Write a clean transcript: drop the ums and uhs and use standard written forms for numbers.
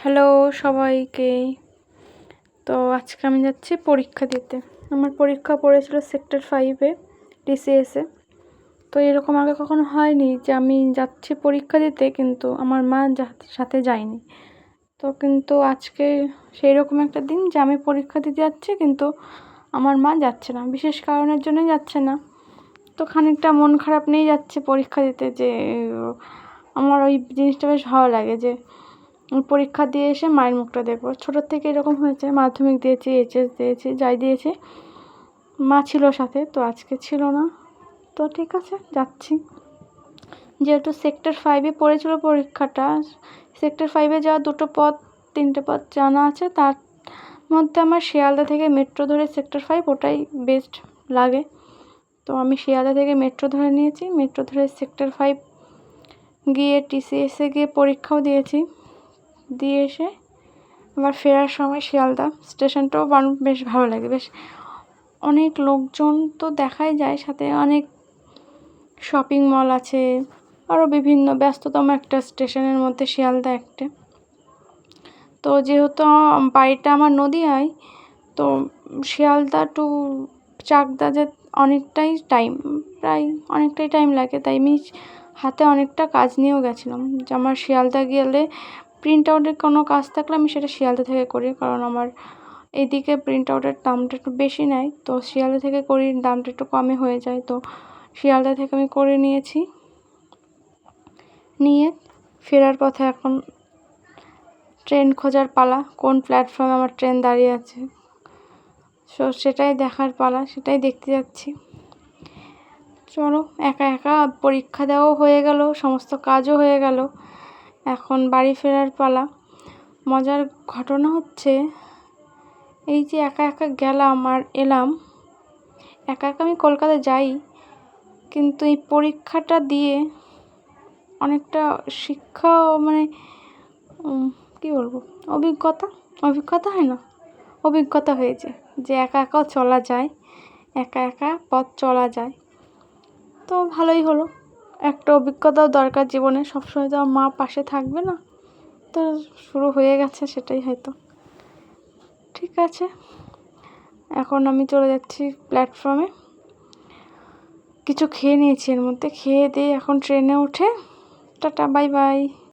Hello সবাইকে। তো আজকে আমি যাচ্ছি পরীক্ষা দিতে। আমার পরীক্ষা পড়েছিল সেক্টর 5-এ টিসিএসে। তো এরকম আগে কখনো হয়নি যে আমি যাচ্ছি পরীক্ষা দিতে কিন্তু আমার মা সাথে যায়নি। তো কিন্তু আজকে সেই রকম একটা দিন যে আমি পরীক্ষা দিতে যাচ্ছি কিন্তু আমার মা যাচ্ছে না, বিশেষ কারণের জন্যই যাচ্ছে না। তো খানিকটা মন খারাপ নিয়েই যাচ্ছে পরীক্ষা দিতে, যে আমার ওই জিনিসটা বেশ ভালো লাগে যে পরীক্ষা দিয়ে এসে মায়ের মুখটা দেখবো। ছোটোর থেকে এরকম হয়েছে, মাধ্যমিক দিয়েছি, এইচএস দিয়েছি, যাই দিয়েছি মা ছিল সাথে, তো আজকে ছিল না। তো ঠিক আছে, যাচ্ছি। যেহেতু সেক্টর 5-এ পড়েছিল পরীক্ষাটা, সেক্টর 5-এ যাওয়া 3টে পথ জানা আছে, তার মধ্যে আমার শিয়ালদা থেকে মেট্রো ধরে সেক্টর 5 ওটাই বেস্ট লাগে। তো আমি শিয়ালদা থেকে মেট্রো ধরে নিয়েছি, মেট্রো ধরে সেক্টর 5 গিয়ে টিসিএসে গিয়ে পরীক্ষাও দিয়েছি। দিয়ে এসে আবার ফেরার সময় শিয়ালদা স্টেশনটাও বেশ ভালো লাগে, বেশ অনেক লোকজন তো দেখাই যায়, সাথে অনেক শপিং মল আছে, আরও বিভিন্ন ব্যস্ততম একটা স্টেশনের মধ্যে শিয়ালদা একটা। তো যেহেতু বাড়িটা আমার নদীয়ায়, তো শিয়ালদা টু চাকদা যে অনেকটাই টাইম লাগে, তাই আমি হাতে অনেকটা কাজ নিয়েও গেছিলাম যে আমার শিয়ালদা গেলে প্রিন্ট আউটের কোনো কাজ থাকলে আমি সেটা শিয়ালদা থেকে করি, কারণ আমার এইদিকে প্রিন্ট আউটের দামটা একটু বেশি নেয়, তো শিয়ালদা থেকে করি, দামটা একটু কমে হয়ে যায়। তো শিয়ালদা থেকে আমি করে নিয়েছি, নিয়ে ফেরার পথে এখন ট্রেন খোঁজার পালা, কোন প্ল্যাটফর্মে আমার ট্রেন দাঁড়িয়ে আছে, সেটাই দেখার পালা, সেটাই দেখতে যাচ্ছি। চলো, একা একা পরীক্ষা দেওয়াও হয়ে গেল, সমস্ত কাজও হয়ে গেল, এখন বাড়ি ফেরার পালা। মজার ঘটনা হচ্ছে এই যে একা একা গেলাম আর এলাম, একা একা আমি কলকাতা যাই, কিন্তু এই পরীক্ষাটা দিয়ে অনেকটা শিক্ষা, মানে কী বলবো, অভিজ্ঞতা হয় না, অভিজ্ঞতা হয়েছে যে একা একাও চলা যায়, একা একা পথ চলা যায়। তো ভালোই হলো, একটা অভিজ্ঞতাও দরকার জীবনে, সবসময় তো মা পাশে থাকবে না, তো শুরু হয়ে গেছে সেটাই হয়তো। ঠিক আছে, এখন আমি চলে যাচ্ছি প্ল্যাটফর্মে, কিছু খেয়ে নিয়েছি, এর মধ্যে খেয়ে দিয়ে এখন ট্রেনে উঠে টাটা বাই বাই।